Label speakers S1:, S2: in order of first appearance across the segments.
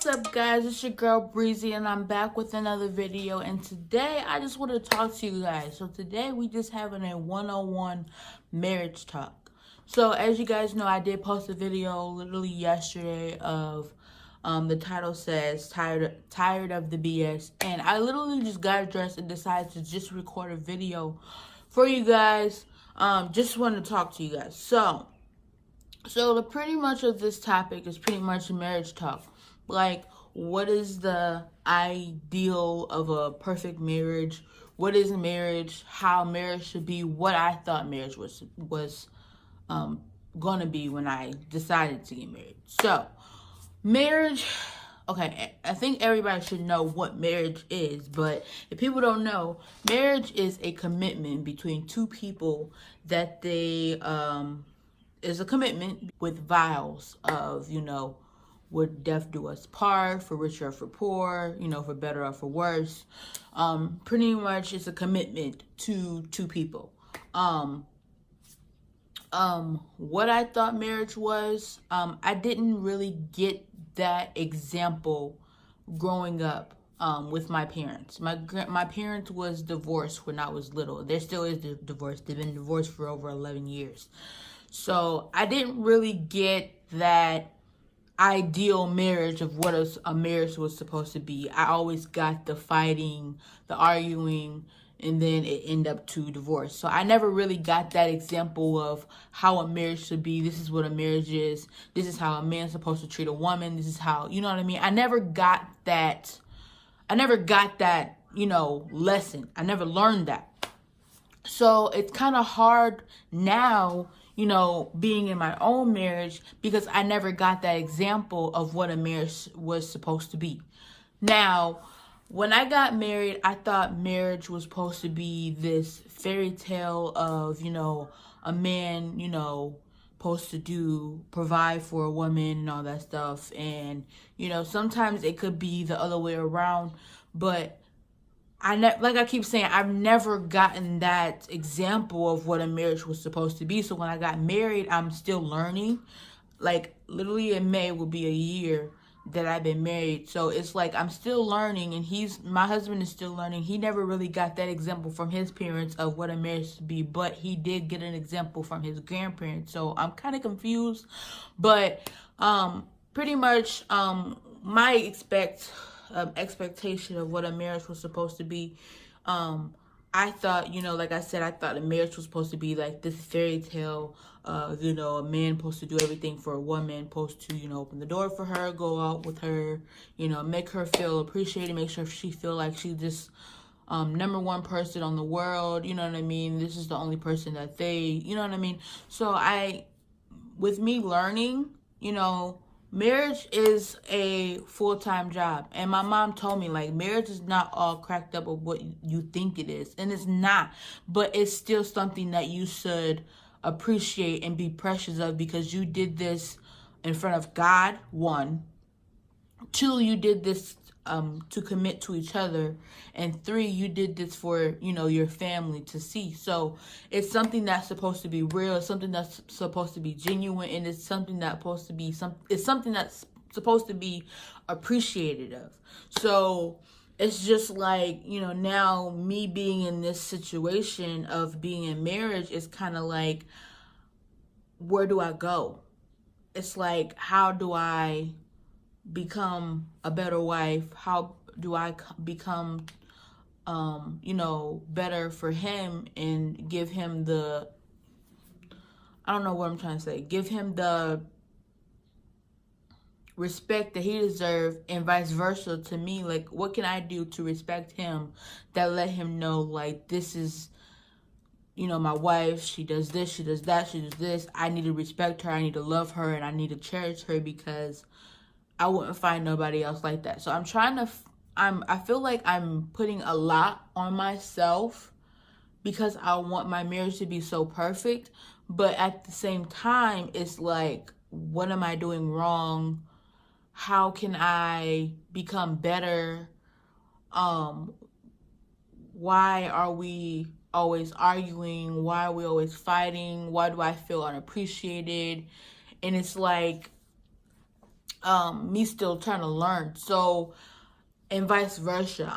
S1: What's up, guys? It's your girl Breezy, and I'm back with another video. And today I just want to talk to you guys. So today we just having a 101 marriage talk. So as you guys know, I did post a video literally yesterday of the title says tired of the BS, and I literally just got dressed and decided to just record a video for you guys. Just want to talk to you guys. So the pretty much of this topic is pretty much marriage talk. Like, what is the ideal of a perfect marriage? What is marriage? How marriage should be? What I thought marriage was gonna be when I decided to get married. So, marriage. Okay, I think everybody should know what marriage is, but if people don't know, marriage is a commitment between two people that they is a commitment with vows of, would death do us part, for richer or for poor, for better or for worse. Pretty much it's a commitment to two people. What I thought marriage was, I didn't really get that example growing up with my parents. My parents was divorced when I was little. There still is divorce. They've been divorced for over 11 years. So I didn't really get that ideal marriage of what a marriage was supposed to be. I always got the fighting, the arguing, and then it ended up to divorce. So I never really got that example of how a marriage should be. This is what a marriage is. This is how a man's supposed to treat a woman. This is how, you know what I mean? I never got that, lesson. I never learned that. So it's kind of hard now, being in my own marriage, because I never got that example of what a marriage was supposed to be. Now, when I got married, I thought marriage was supposed to be this fairy tale of, a man, supposed to provide for a woman and all that stuff. And, sometimes it could be the other way around, but like I keep saying, I've never gotten that example of what a marriage was supposed to be. So when I got married, I'm still learning. Like, literally in May will be a year that I've been married. So it's like I'm still learning, and my husband is still learning. He never really got that example from his parents of what a marriage should be, but he did get an example from his grandparents. So I'm kind of confused, but pretty much my expectation of what a marriage was supposed to be. I thought, like I said, I thought a marriage was supposed to be like this fairy tale of, a man supposed to do everything for a woman, supposed to, open the door for her, go out with her, make her feel appreciated, make sure she feel like she's this number one person on the world, you know what I mean? This is the only person that you know what I mean? So with me learning, marriage is a full-time job. And my mom told me, like, marriage is not all cracked up of what you think it is. And it's not. But it's still something that you should appreciate and be precious of, because you did this in front of God, 1. 2, you did this to commit to each other, and 3, you did this for your family to see. So it's something that's supposed to be real, it's something that's supposed to be genuine, and it's something that's supposed to be something that's supposed to be appreciated of. So it's just like, now me being in this situation of being in marriage is kind of like, where do I go? It's like, how do I become a better wife? How do I become better for him, and give him the, I don't know what I'm trying to say, give him the respect that he deserves, and vice versa to me. Like, what can I do to respect him that let him know, like, this is my wife, she does this, she does that, she does this. I need to respect her, I need to love her, and I need to cherish her, because I wouldn't find nobody else like that. So I feel like I'm putting a lot on myself, because I want my marriage to be so perfect. But at the same time, it's like, what am I doing wrong? How can I become better? Why are we always arguing? Why are we always fighting? Why do I feel unappreciated? And it's like, me still trying to learn. So, and vice versa.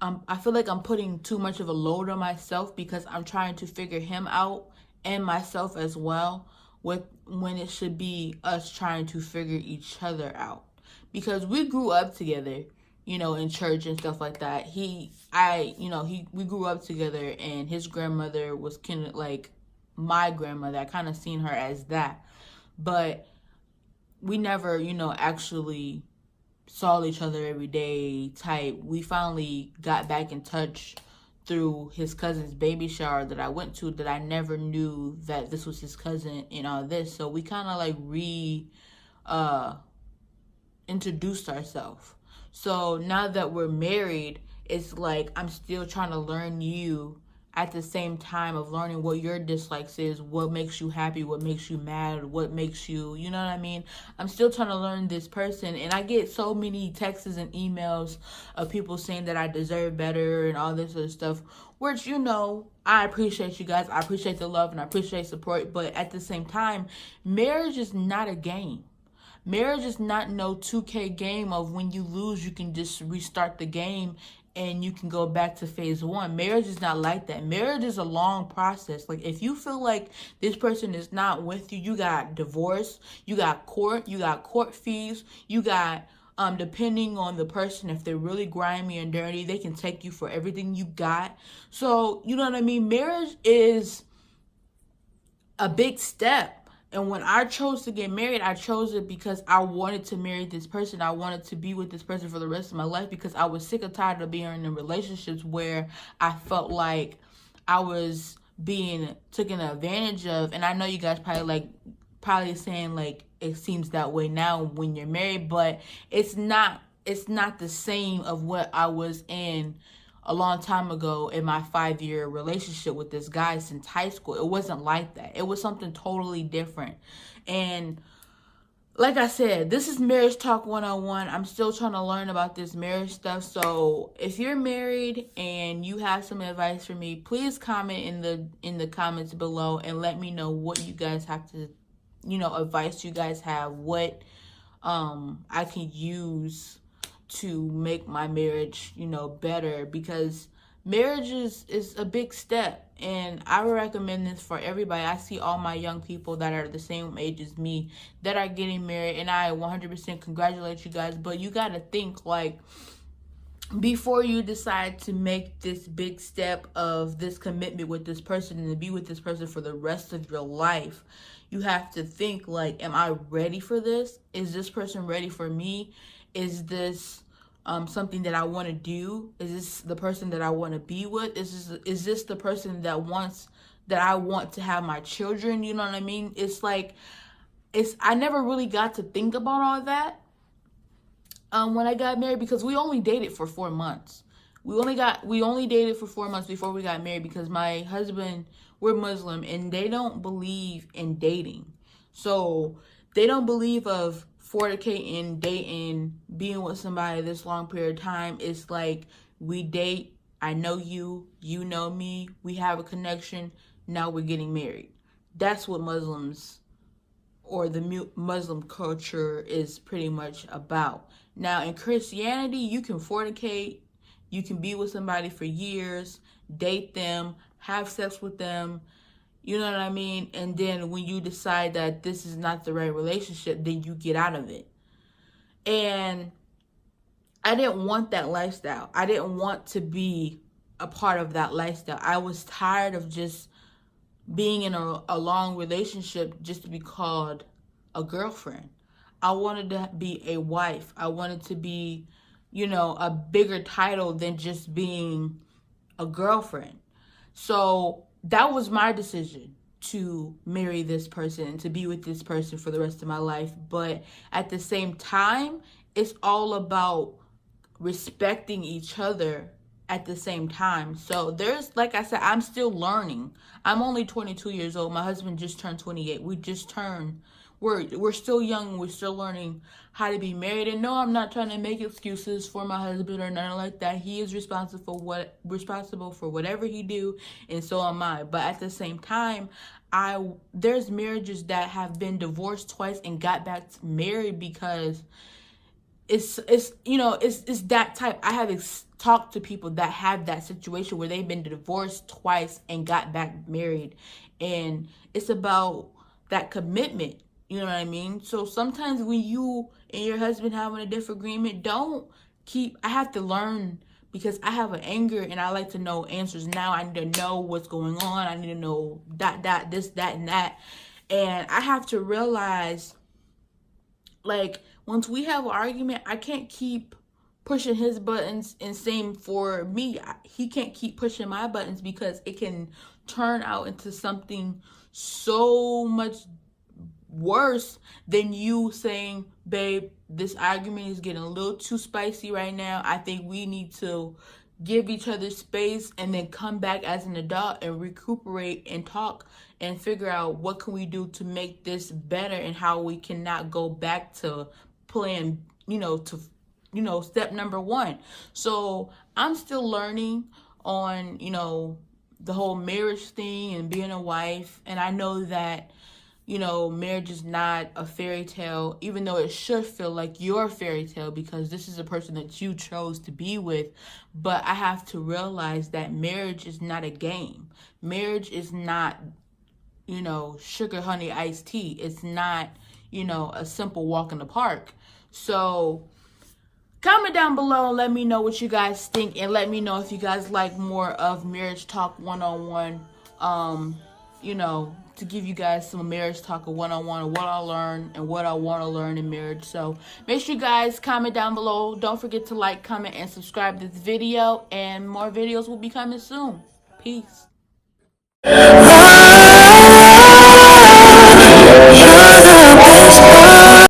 S1: I feel like I'm putting too much of a load on myself because I'm trying to figure him out and myself as well, with when it should be us trying to figure each other out. Because we grew up together, in church and stuff like that. We grew up together, and his grandmother was kind of like my grandmother. I kind of seen her as that. But we never, actually saw each other every day type. We finally got back in touch through his cousin's baby shower that I went to, that I never knew that this was his cousin and all this. So we kind of like introduced ourselves. So now that we're married, it's like I'm still trying to learn you at the same time of learning what your dislikes is, what makes you happy, what makes you mad, what makes you, you know what I mean? I'm still trying to learn this person, and I get so many texts and emails of people saying that I deserve better and all this other stuff, which, I appreciate you guys. I appreciate the love and I appreciate support, but at the same time, marriage is not a game. Marriage is not no 2K game of when you lose, you can just restart the game and you can go back to phase one. Marriage is not like that. Marriage is a long process. Like, if you feel like this person is not with you, you got divorce, you got court fees, you got, depending on the person, if they're really grimy and dirty, they can take you for everything you got. So, you know what I mean? Marriage is a big step. And when I chose to get married, I chose it because I wanted to marry this person. I wanted to be with this person for the rest of my life, because I was sick and tired of being in relationships where I felt like I was being taken advantage of. And I know you guys probably saying like it seems that way now when you're married, but it's not the same of what I was in a long time ago in my 5-year relationship with this guy since high school. It wasn't like that. It was something totally different. And like I said, this is Marriage Talk 101. I'm still trying to learn about this marriage stuff. So if you're married and you have some advice for me, please comment in the comments below and let me know what you guys have to, advice you guys have, what I can use to make my marriage, better, because marriage is a big step, and I would recommend this for everybody. I see all my young people that are the same age as me that are getting married, and I 100% congratulate you guys. But you got to think, like, before you decide to make this big step of this commitment with this person and to be with this person for the rest of your life, you have to think, like, am I ready for this? Is this person ready for me? Is this something that I want to do? Is this the person that I want to be with? Is this the person that I want to have my children? You know what I mean? It's like, I never really got to think about all that when I got married, because we only dated for 4 months. We only dated for 4 months before we got married, because my husband, we're Muslim, and they don't believe in dating. So they don't believe of fornicating, dating, being with somebody this long period of time. It's like, we date, I know you, you know me, we have a connection, now we're getting married. That's what Muslims, or the Muslim culture, is pretty much about. Now in Christianity, you can fornicate, you can be with somebody for years, date them, have sex with them, you know what I mean? And then when you decide that this is not the right relationship, then you get out of it. And I didn't want that lifestyle. I didn't want to be a part of that lifestyle. I was tired of just being in a long relationship just to be called a girlfriend. I wanted to be a wife. I wanted to be, a bigger title than just being a girlfriend. So that was my decision, to marry this person and to be with this person for the rest of my life. But at the same time, it's all about respecting each other at the same time. So there's, like I said, I'm still learning. I'm only 22 years old. My husband just turned 28. we're still young, we're still learning how to be married. And no, I'm not trying to make excuses for my husband or nothing like that. He is responsible for whatever he do, and so am I. But at the same time, there's marriages that have been divorced twice and got back married because it's that type. I have talked to people that have that situation where they've been divorced twice and got back married, and it's about that commitment. You know what I mean? So sometimes when you and your husband having a disagreement, I have to learn, because I have an anger and I like to know answers now. I need to know what's going on. I need to know this, that, and that. And I have to realize, like, once we have an argument, I can't keep pushing his buttons, and same for me. He can't keep pushing my buttons, because it can turn out into something so much worse than you saying, babe, this argument is getting a little too spicy right now. I think we need to give each other space and then come back as an adult and recuperate and talk and figure out what can we do to make this better, and how we cannot go back to plan, step number one. So I'm still learning on, the whole marriage thing and being a wife. And I know that, marriage is not a fairy tale, even though it should feel like your fairy tale, because this is a person that you chose to be with. But I have to realize that marriage is not a game. Marriage is not, sugar, honey, iced tea. It's not, a simple walk in the park. So comment down below and let me know what you guys think, and let me know if you guys like more of Marriage Talk one-on-one, to give you guys some marriage talk, one-on-one, of what I learned and what I want to learn in marriage. So make sure you guys comment down below. Don't forget to like, comment, and subscribe to this video, and more videos will be coming soon. Peace.